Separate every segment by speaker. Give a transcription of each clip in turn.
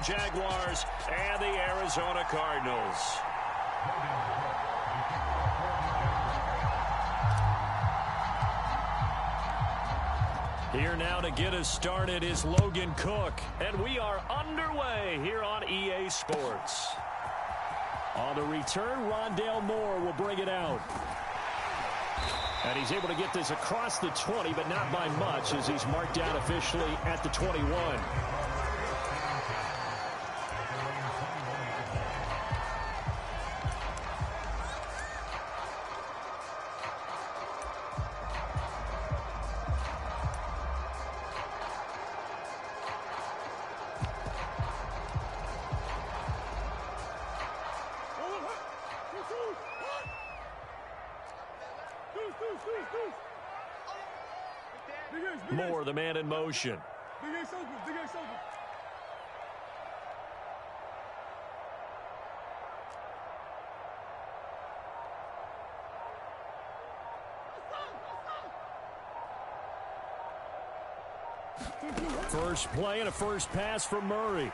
Speaker 1: Jaguars and the Arizona Cardinals. Here now to get us started is Logan Cook, and we are underway here on EA Sports. On the return, Rondale Moore will bring it out. And he's able to get this across the 20, but not by much, as he's marked down officially at the 21. Moore, the man in motion. First play and a first pass from Murray.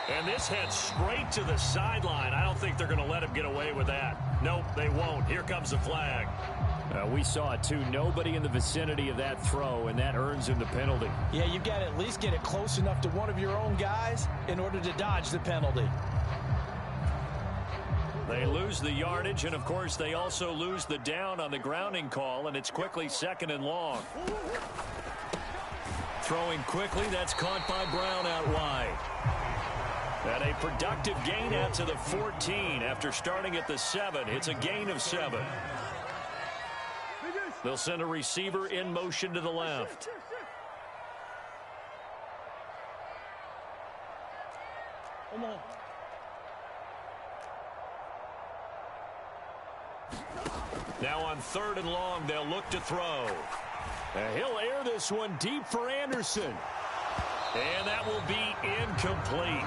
Speaker 1: And this heads straight to the sideline. I don't think they're going to let him get away with that. Nope, they won't. Here comes the flag. We saw it, too. Nobody in the vicinity of that throw, and that earns him the penalty.
Speaker 2: Yeah, you've got to at least get it close enough to one of your own guys in order to dodge the penalty.
Speaker 1: They lose the yardage, and, of course, they also lose the down on the grounding call, and it's quickly 2nd and long. Throwing quickly, that's caught by Brown out wide. And a productive gain out to the 14 after starting at the 7. It's a gain of 7. They'll send a receiver in motion to the left. Now on 3rd and long, they'll look to throw. And he'll air this one deep for Anderson. And that will be incomplete.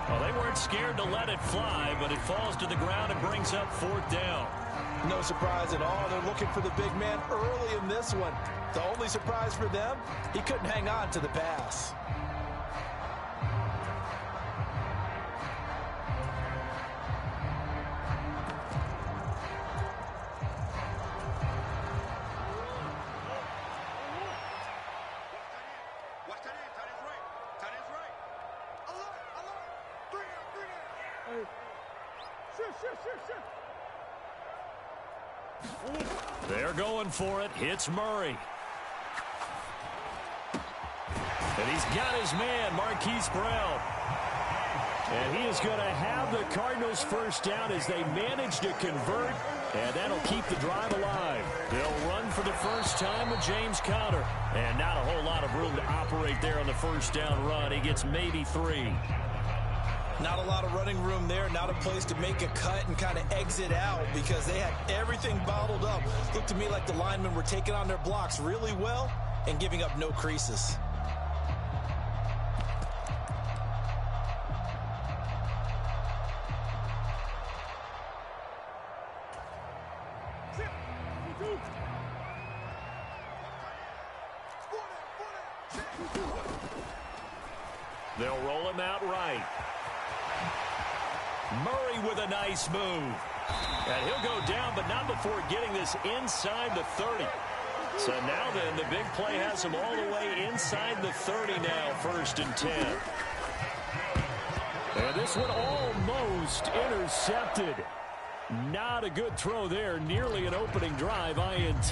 Speaker 1: Well, they weren't scared to let it fly, but it falls to the ground and brings up 4th down.
Speaker 2: No surprise at all. They're looking for the big man early in this one. The only surprise for them, he couldn't hang on to the pass.
Speaker 1: They're going for it. Hits Murray. And he's got his man, Marquise Brown. And he is going to have the Cardinals first down as they manage to convert. And that'll keep the drive alive. They'll run for the first time with James Conner. And not a whole lot of room to operate there on the first down run. He gets maybe 3.
Speaker 2: Not a lot of running room there, not a place to make a cut and kind of exit out because they had everything bottled up. Looked to me like the linemen were taking on their blocks really well and giving up no creases.
Speaker 1: They'll roll him out right. Murray with a nice move. And he'll go down, but not before getting this inside the 30. So now then, the big play has him all the way inside the 30 now, 1st and 10. And this one almost intercepted. Not a good throw there. Nearly an opening drive, INT.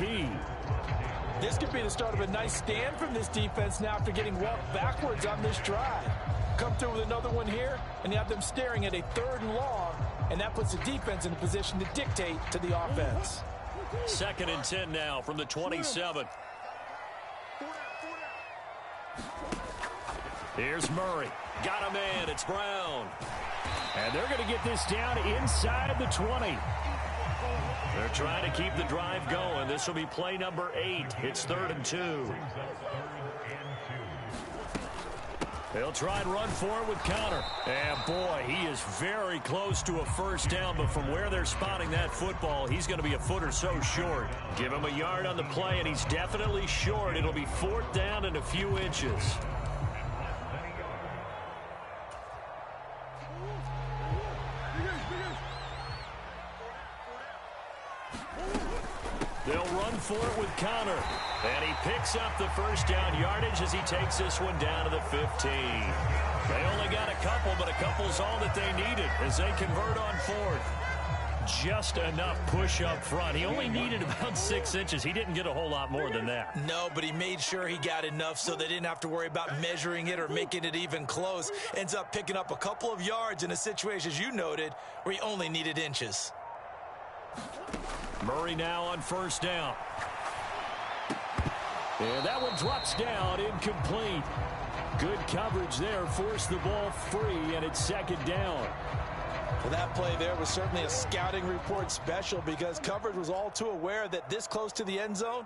Speaker 2: This could be the start of a nice stand from this defense now after getting walked backwards on this drive. Come through with another one here, and you have them staring at a 3rd and long, and that puts the defense in a position to dictate to the offense.
Speaker 1: 2nd and 10 now from the 27. Here's Murray. Got a man. It's Brown. And they're going to get this down inside the 20. They're trying to keep the drive going. This will be play number 8. It's 3rd and 2. They'll try and run for it with counter. And, boy, he is very close to a first down, but from where they're spotting that football, he's going to be a foot or so short. Give him a yard on the play, and he's definitely short. It'll be 4th down and a few inches. They'll run for it with counter. And he picks up the first down yardage as he takes this one down to the 15. They only got a couple, but a couple's all that they needed as they convert on 4th. Just enough push up front. He only needed about 6 inches. He didn't get a whole lot more than that.
Speaker 2: No, but he made sure he got enough so they didn't have to worry about measuring it or making it even close. Ends up picking up a couple of yards in a situation, as you noted, where he only needed inches.
Speaker 1: Murray now on first down. And that one drops down, incomplete. Good coverage there, forced the ball free, and it's 2nd down.
Speaker 2: Well, that play there was certainly a scouting report special because coverage was all too aware that this close to the end zone,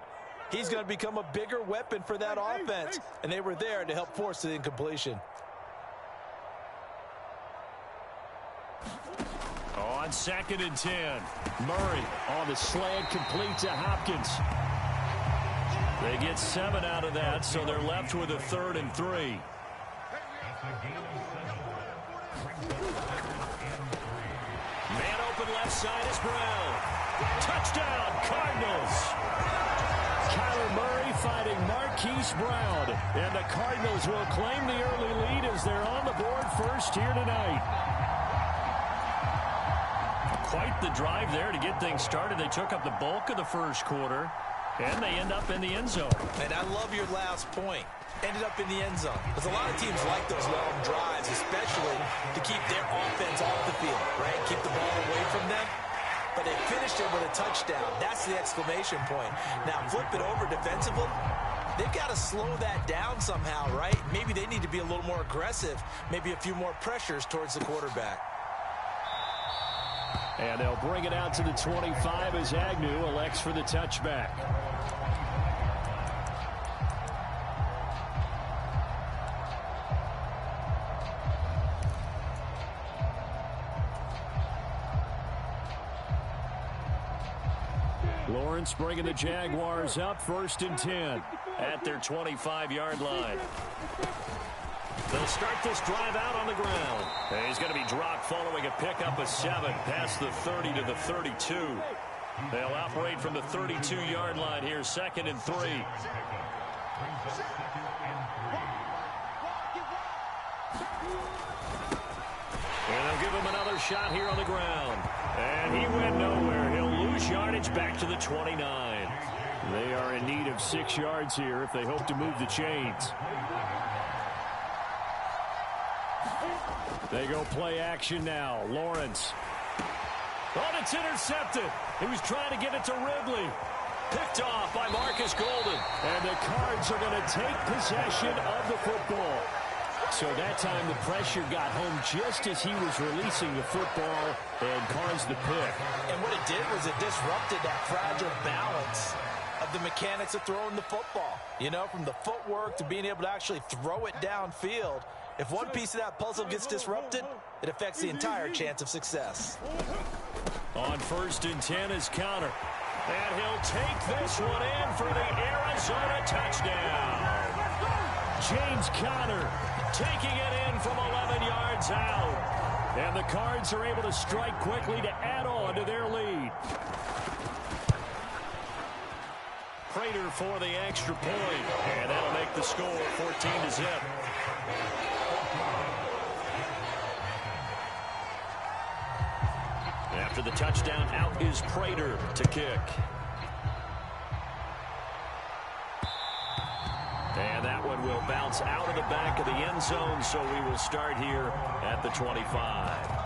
Speaker 2: he's going to become a bigger weapon for that offense, and they were there to help force the incompletion.
Speaker 1: On 2nd and 10, Murray on the slant, complete to Hopkins. They get 7 out of that, so they're left with a 3rd and 3. Man open left side is Brown. Touchdown, Cardinals. Kyler Murray fighting Marquise Brown. And the Cardinals will claim the early lead as they're on the board first here tonight. Quite the drive there to get things started. They took up the bulk of the first quarter, and they end up in the end zone.
Speaker 2: And I love your last point. Ended up in the end zone. Because a lot of teams like those long drives, especially to keep their offense off the field, right? Keep the ball away from them. But they finished it with a touchdown. That's the exclamation point. Now, flip it over defensively. They've got to slow that down somehow, right? Maybe they need to be a little more aggressive. Maybe a few more pressures towards the quarterback.
Speaker 1: And they'll bring it out to the 25 as Agnew elects for the touchback. Lawrence bringing the Jaguars up 1st and 10 at their 25-yard line. They'll start this drive out on the ground. And he's going to be dropped following a pickup of 7 past the 30 to the 32. They'll operate from the 32-yard line here, 2nd and 3. And they'll give him another shot here on the ground. And he went nowhere. He'll lose yardage back to the 29. They are in need of 6 yards here if they hope to move the chains. They go play action now. Lawrence. Oh, it's intercepted. He was trying to get it to Ridley. Picked off by Marcus Golden. And the Cards are going to take possession of the football. So that time the pressure got home just as he was releasing the football and caused the pick.
Speaker 2: And what it did was it disrupted that fragile balance of the mechanics of throwing the football. You know, from the footwork to being able to actually throw it downfield. If one piece of that puzzle gets disrupted, it affects the entire chance of success.
Speaker 1: On 1st and 10 is counter. And he'll take this one in for the Arizona touchdown. James Conner taking it in from 11 yards out. And the Cards are able to strike quickly to add on to their lead. Prater for the extra point. And that'll make the score 14-0. After the touchdown, out is Prater to kick. And that one will bounce out of the back of the end zone, so we will start here at the 25.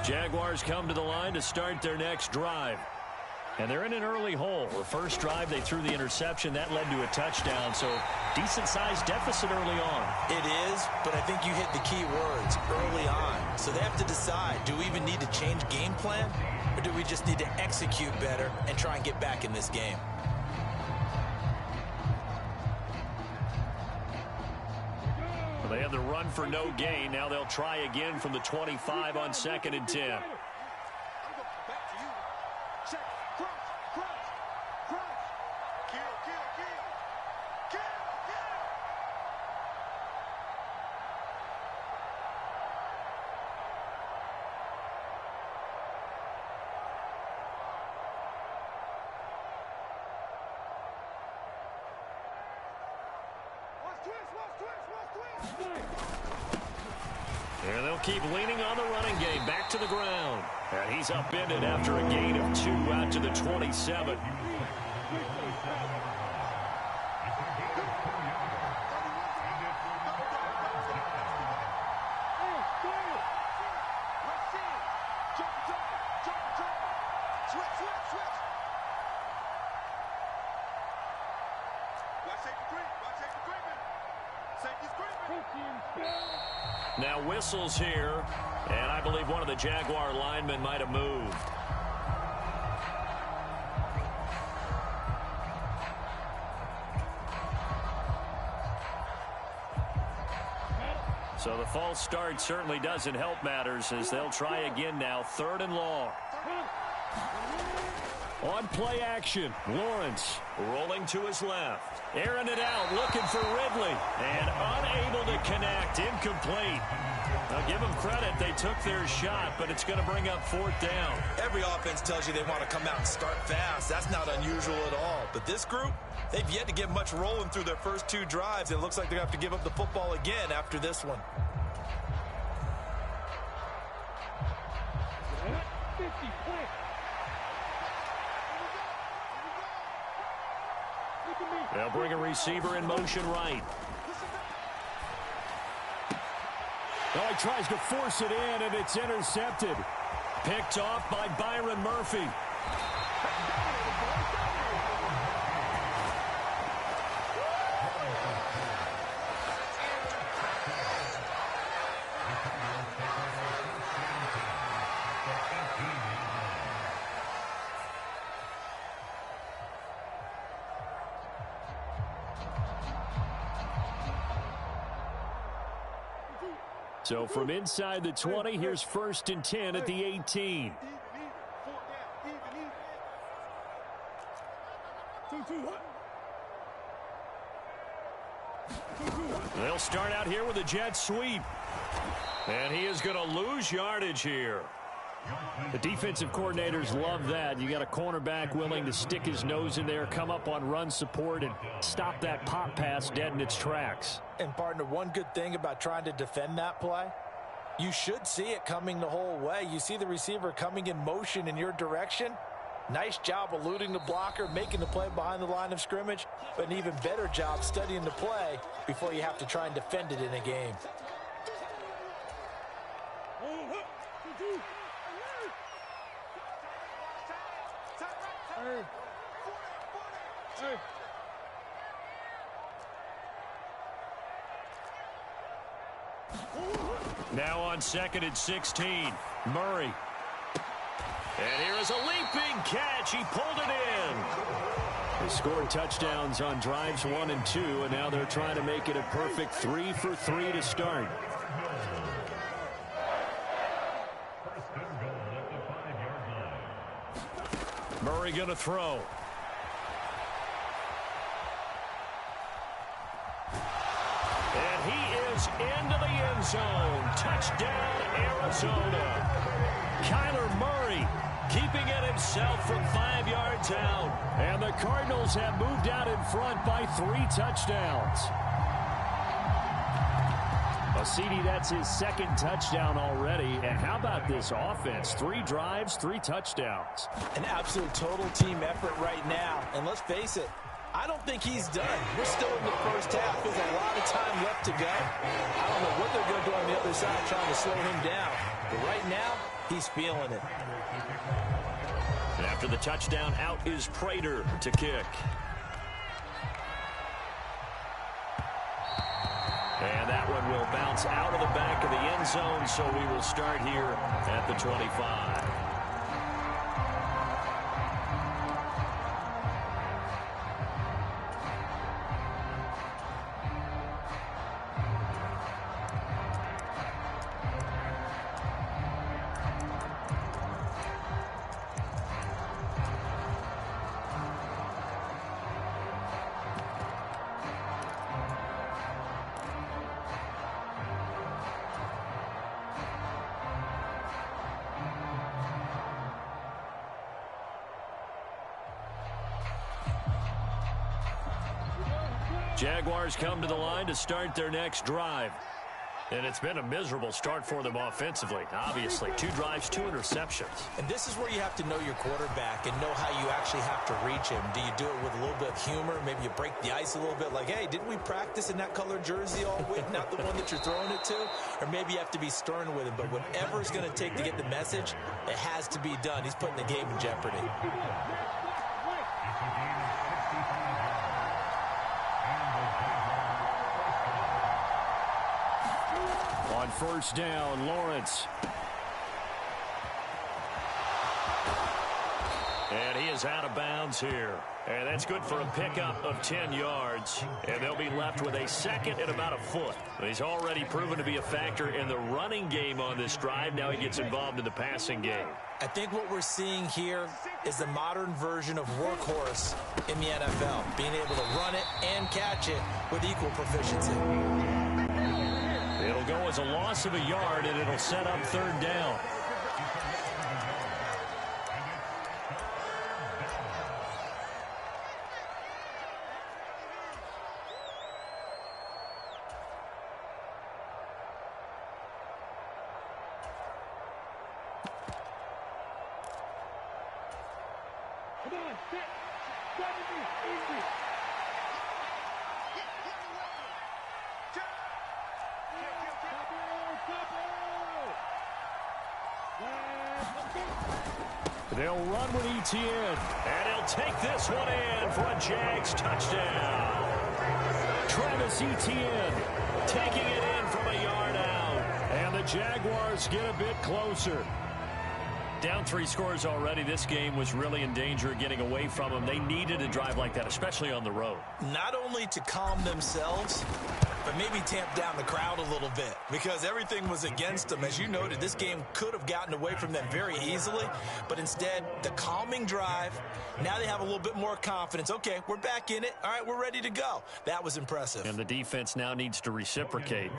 Speaker 1: Jaguars come to the line to start their next drive. And they're in an early hole. The first drive, they threw the interception. That led to a touchdown. So decent-sized deficit early on.
Speaker 2: It is, but I think you hit the key words, early on. So they have to decide, do we even need to change game plan? Or do we just need to execute better and try and get back in this game?
Speaker 1: Well, they have the run for no gain. Now they'll try again from the 25 on 2nd and 10. And they'll keep leaning on the running game. Back to the ground. And he's upended after a gain of 2 out to the 27. Now whistles here, and I believe one of the Jaguar linemen might have moved. So the false start certainly doesn't help matters as they'll try again now, 3rd and long. On play action, Lawrence rolling to his left. Airing it out, looking for Ridley. And unable to connect, incomplete. Now give them credit, they took their shot, but it's going to bring up 4th down.
Speaker 2: Every offense tells you they want to come out and start fast. That's not unusual at all. But this group, they've yet to get much rolling through their first 2 drives. It looks like they're going to have to give up the football again after this one.
Speaker 1: They'll bring a receiver in motion right. Oh, he tries to force it in, and it's intercepted. Picked off by Byron Murphy. So from inside the 20, here's 1st and 10 at the 18. They'll start out here with a jet sweep. And he is going to lose yardage here. The defensive coordinators love that. You got a cornerback willing to stick his nose in there, come up on run support, and stop that pop pass dead in its tracks.
Speaker 2: And, partner, one good thing about trying to defend that play, you should see it coming the whole way. You see the receiver coming in motion in your direction. Nice job eluding the blocker, making the play behind the line of scrimmage, but an even better job studying the play before you have to try and defend it in a game.
Speaker 1: Now on 2nd and 16, Murray. And here is a leaping catch. He pulled it in. They scored touchdowns on drives 1 and 2, and now they're trying to make it a perfect 3 for 3 to start. Murray going to throw. And he is into the end zone. Touchdown, Arizona. Kyler Murray keeping it himself from 5 yards out. And the Cardinals have moved out in front by 3 touchdowns. Well, CD, that's his 2nd touchdown already. And how about this offense? 3 drives, 3 touchdowns.
Speaker 2: An absolute total team effort right now. And let's face it, I don't think he's done. We're still in the first half. There's a lot of time left to go. I don't know what they're going to do on the other side trying to slow him down. But right now, he's feeling it.
Speaker 1: And After the touchdown, out is Prater to kick. And that one will bounce out of the back of the end zone, so we will start here at the 25. Jaguars come to the line to start their next drive. And it's been a miserable start for them offensively, obviously. 2 drives, 2 interceptions.
Speaker 2: And this is where you have to know your quarterback and know how you actually have to reach him. Do you do it with a little bit of humor? Maybe you break the ice a little bit like, hey, didn't we practice in that colored jersey all week, not the one that you're throwing it to? Or maybe you have to be stern with him. But whatever it's going to take to get the message, it has to be done. He's putting the game in jeopardy.
Speaker 1: On first down, Lawrence. And he is out of bounds here. And that's good for a pickup of 10 yards. And they'll be left with a second and about a foot. He's already proven to be a factor in the running game on this drive. Now he gets involved in the passing game.
Speaker 2: I think what we're seeing here is the modern version of workhorse in the NFL. Being able to run it and catch it with equal proficiency.
Speaker 1: It'll go as a loss of a yard, and it'll set up third down.
Speaker 3: Come on, sit. Easy.
Speaker 1: They'll run with ETN, and he'll take this one in for a Jags touchdown. Travis Etienne taking it in from a yard out, and the Jaguars get a bit closer. Down 3 scores already. This game was really in danger of getting away from them. They needed a drive like that, especially on the road.
Speaker 2: Not only to calm themselves, but maybe tamp down the crowd a little bit because everything was against them. As you noted, this game could have gotten away from them very easily, but instead, the calming drive, now they have a little bit more confidence. Okay, we're back in it. All right, we're ready to go. That was impressive.
Speaker 1: And the defense now needs to reciprocate.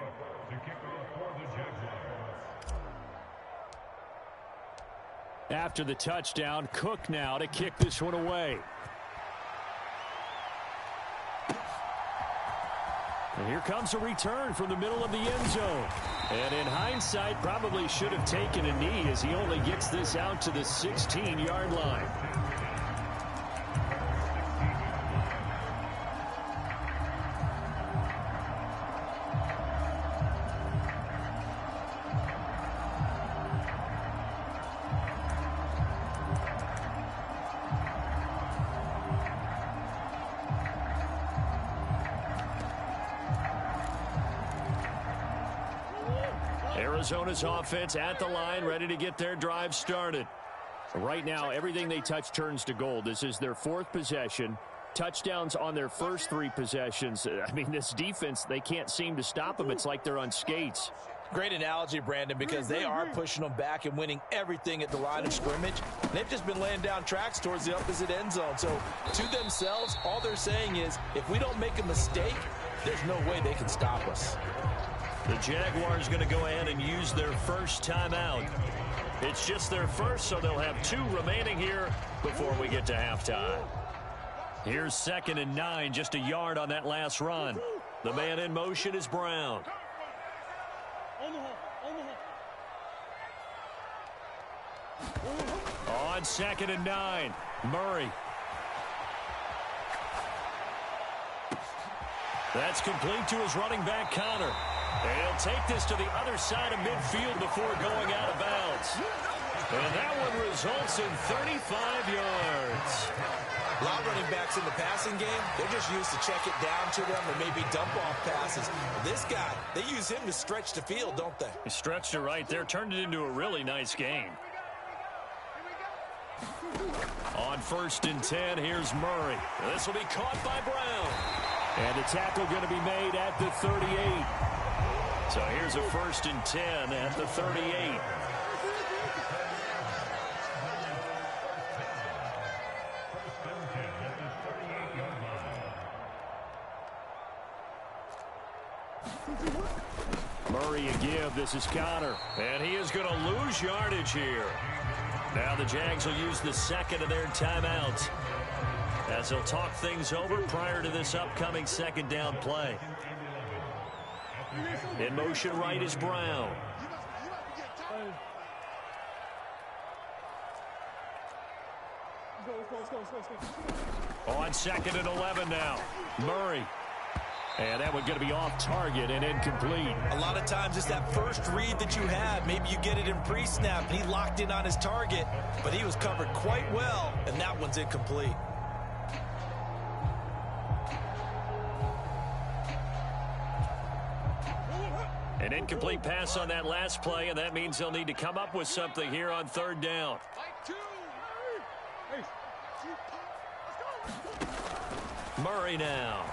Speaker 1: After the touchdown, Cook now to kick this one away. And here comes a return from the middle of the end zone. And in hindsight, probably should have taken a knee as he only gets this out to the 16-yard line. Arizona's offense at the line, ready to get their drive started. Right now, everything they touch turns to gold. This is their 4th possession. Touchdowns on their first 3 possessions. I mean, this defense, they can't seem to stop them. It's like they're on skates.
Speaker 2: Great analogy, Brandon, because they are pushing them back and winning everything at the line of scrimmage. They've just been laying down tracks towards the opposite end zone. So, to themselves, all they're saying is, if we don't make a mistake, there's no way they can stop us.
Speaker 1: The Jaguars going to go ahead and use their first timeout. It's just their first, so they'll have 2 remaining here before we get to halftime. Here's 2nd and 9, just a yard on that last run. The man in motion is Brown. On 2nd and 9, Murray. That's complete to his running back, Connor. And he'll take this to the other side of midfield before going out of bounds. And that one results in 35 yards.
Speaker 2: A lot of running backs in the passing game, they're just used to check it down to them or maybe dump off passes. But this guy, they use him to stretch the field, don't they?
Speaker 1: He stretched it right there, turned it into a really nice game. On 1st and 10, here's Murray. This will be caught by Brown. And the tackle going to be made at the 38. So here's a 1st and 10 at the 38. Murray a give. This is Connor. And he is going to lose yardage here. Now the Jags will use the second of their timeouts as they'll talk things over prior to this upcoming second down play. In motion right is Brown. On 2nd and 11 now. Murray. And that one going to be off target and incomplete.
Speaker 2: A lot of times it's that first read that you had. Maybe you get it in pre-snap, and he locked in on his target, but he was covered quite well, and that one's incomplete.
Speaker 1: An incomplete pass on that last play, and that means they'll need to come up with something here on 3rd down. Murray now.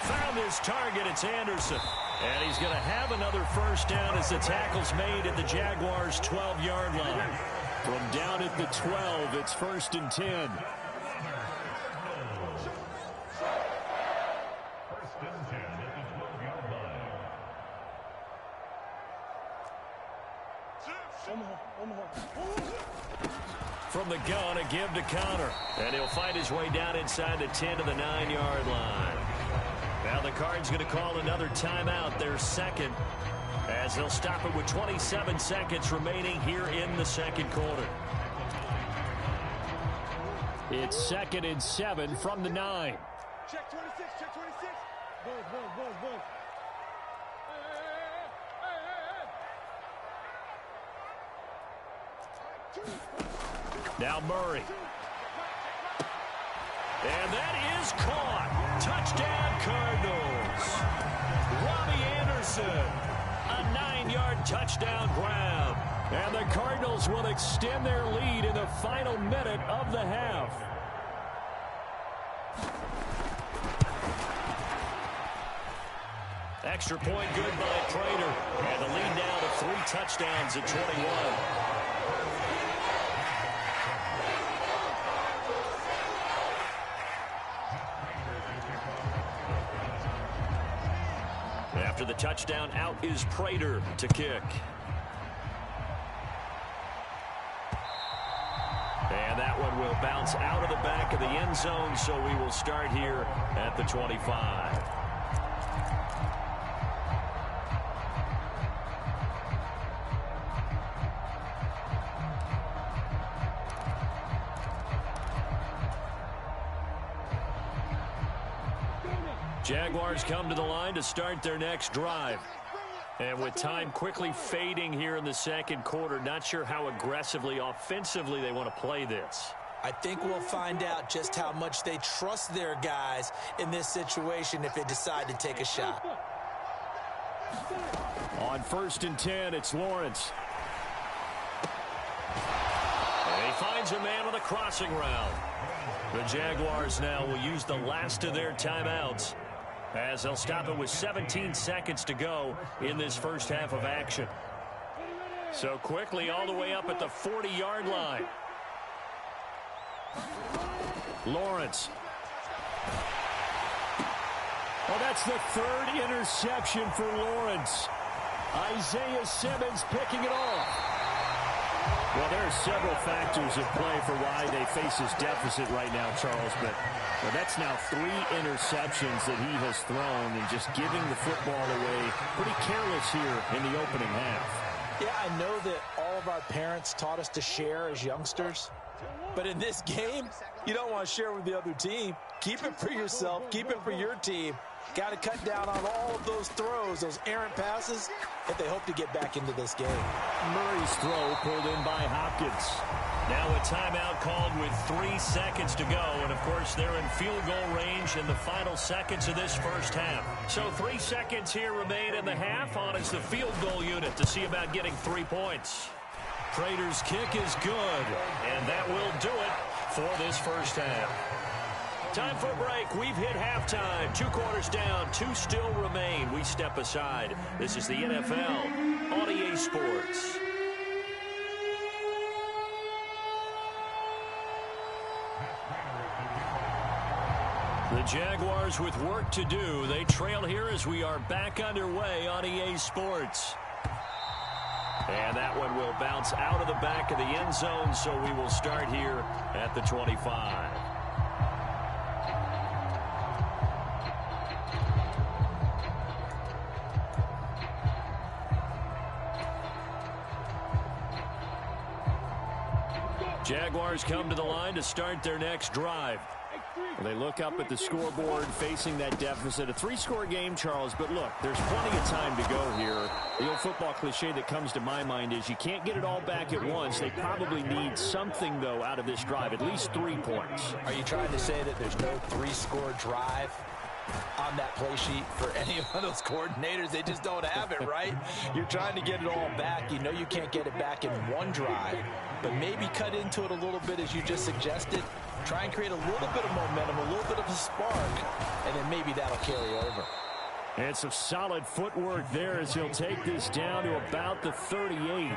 Speaker 1: Found his target. It's Anderson. And he's going to have another 1st down as the tackle's made at the Jaguars' 12-yard line. From down at the 12, it's 1st and 10. From the gun, a give to Connor. And he'll find his way down inside the 10 to the 9-yard line. Now the Cards going to call another timeout, their second, as they'll stop it with 27 seconds remaining here in the second quarter. It's 2nd and 7 from the 9.
Speaker 3: Check 26, check 26. Buzz.
Speaker 1: Now Murray. And that is caught. Touchdown, Cardinals. Robbie Anderson. A 9-yard touchdown grab. And the Cardinals will extend their lead in the final minute of the half. Extra point good by Prater. And the lead down to 3 touchdowns at 21. After the touchdown, out is Prater to kick. And that one will bounce out of the back of the end zone, so we will start here at the 25. Jaguars come to the line to start their next drive. And with time quickly fading here in the second quarter, not sure how aggressively, offensively they want to play this.
Speaker 2: I think we'll find out just how much they trust their guys in this situation if they decide to take a shot.
Speaker 1: On 1st and 10, it's Lawrence. And he finds a man with a crossing route. The Jaguars now will use the last of their timeouts, as they'll stop it with 17 seconds to go in this first half of action. So quickly all the way up at the 40-yard line. Lawrence. Oh, that's the 3rd interception for Lawrence. Isaiah Simmons picking it off. Well, there are several factors at play for why they face this deficit right now, Charles, but that's now 3 interceptions that he has thrown and just giving the football away pretty careless here in the opening half.
Speaker 2: Yeah, I know that all of our parents taught us to share as youngsters, but in this game, you don't want to share with the other team. Keep it for yourself. Keep it for your team. Got to cut down on all of those throws, those errant passes, if they hope to get back into this game.
Speaker 1: Murray's throw pulled in by Hopkins. Now a timeout called with 3 seconds to go. And, of course, they're in field goal range in the final seconds of this first half. So 3 seconds here remain in the half on as the field goal unit to see about getting 3 points. Prater's kick is good, and that will do it for this first half. Time for a break. We've hit halftime. 2 quarters down. 2 still remain. We step aside. This is the NFL on EA Sports. The Jaguars with work to do. They trail here as we are back underway on EA Sports. And that one will bounce out of the back of the end zone, so we will start here at the 25. Jaguars come to the line to start their next drive. They look up at the scoreboard facing that deficit. A 3-score game, Charles, but look, there's plenty of time to go here. The old football cliche that comes to my mind is you can't get it all back at once. They probably need something, though, out of this drive, at least 3 points.
Speaker 2: Are you trying to say that there's no 3-score drive on that play sheet for any of those coordinators? They just don't have it, right? You're trying to get it all back. You know you can't get it back in one drive, but maybe cut into it a little bit as you just suggested. Try and create a little bit of momentum, a little bit of a spark, and then maybe that'll carry over.
Speaker 1: And some solid footwork there as he'll take this down to about the 38.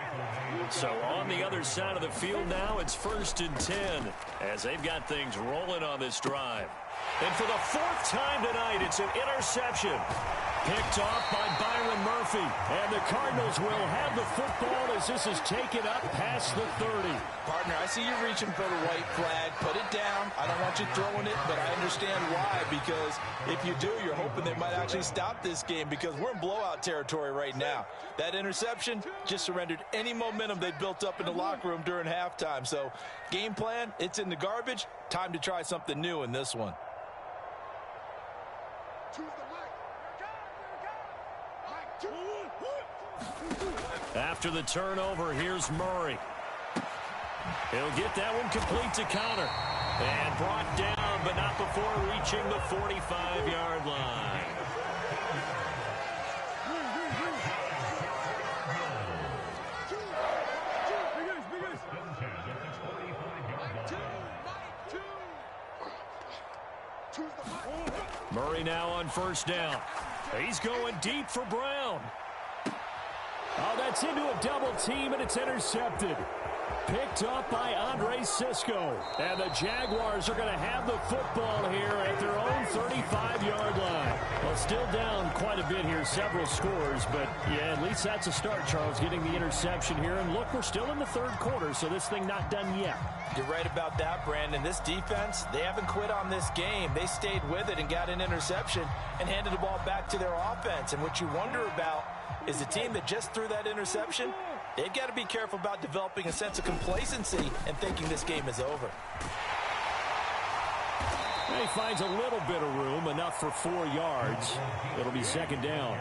Speaker 1: So on the other side of the field now, it's 1st and 10 as they've got things rolling on this drive. And for the 4th time tonight, it's an interception. Picked off by Byron Murphy. And the Cardinals will have the football as this is taken up past the 30.
Speaker 2: Partner, I see you reaching for the white flag. Put it down. I don't want you throwing it, but I understand why. Because if you do, you're hoping they might actually stop this game because we're in blowout territory right now. That interception just surrendered any momentum they built up in the locker room during halftime. So game plan, it's in the garbage. Time to try something new in this one.
Speaker 1: After the turnover, here's Murray. He'll get that one complete to counter. And brought down, but not before reaching the 45-yard line. Murray now on 1st down. He's going deep for Brown. Oh, that's into a double team, and it's intercepted. Picked up by Andre Sisco. And the Jaguars are going to have the football here at their own 35-yard line. Well, still down quite a bit here, several scores. But, yeah, at least that's a start, Charles, getting the interception here. And, look, we're still in the 3rd quarter, so this thing not done yet.
Speaker 2: You're right about that, Brandon. This defense, they haven't quit on this game. They stayed with it and got an interception and handed the ball back to their offense. And what you wonder about is the team that just threw that interception, they've got to be careful about developing a sense of complacency and thinking this game is over.
Speaker 1: And he finds a little bit of room, enough for 4 yards. It'll be 2nd down.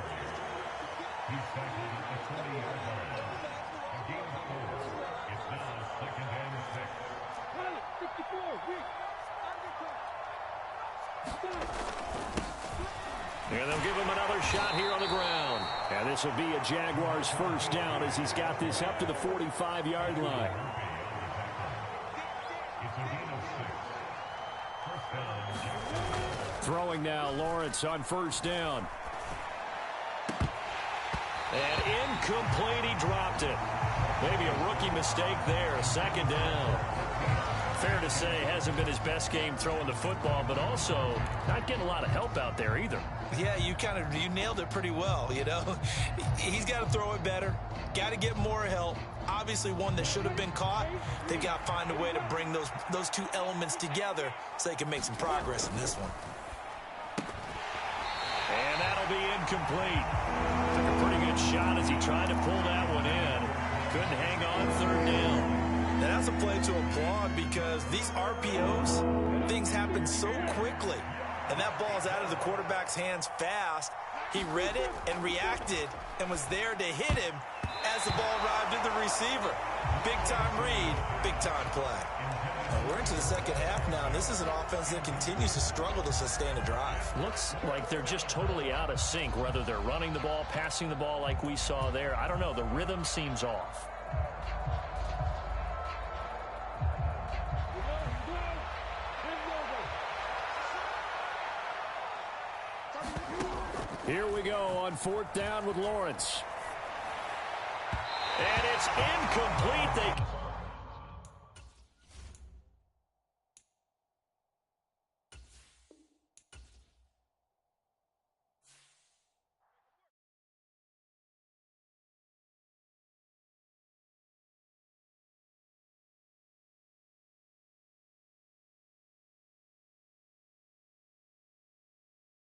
Speaker 1: And they'll give him another shot here on the ground. And this will be a Jaguars 1st down as he's got this up to the 45-yard line. Throwing now, Lawrence on 1st down. And incomplete, he dropped it. Maybe a rookie mistake there, 2nd down. Fair to say, hasn't been his best game throwing the football, but also not getting a lot of help out there either.
Speaker 2: Yeah, you nailed it pretty well, you know. He's got to throw it better, got to get more help. Obviously one that should have been caught. They've got to find a way to bring those 2 elements together so they can make some progress in this one.
Speaker 1: And that'll be incomplete. Took a pretty good shot as he tried to pull that one in. Couldn't hang on, 3rd down.
Speaker 2: Now that's a play to applaud because these RPOs, things happen so quickly. And that ball's out of the quarterback's hands fast. He read it and reacted and was there to hit him as the ball arrived at the receiver. Big-time read, big-time play. Now we're into the second half now, and this is an offense that continues to struggle to sustain a drive.
Speaker 1: Looks like they're just totally out of sync, whether they're running the ball, passing the ball like we saw there. I don't know. The rhythm seems off. Here we go on 4th down with Lawrence. And it's incomplete.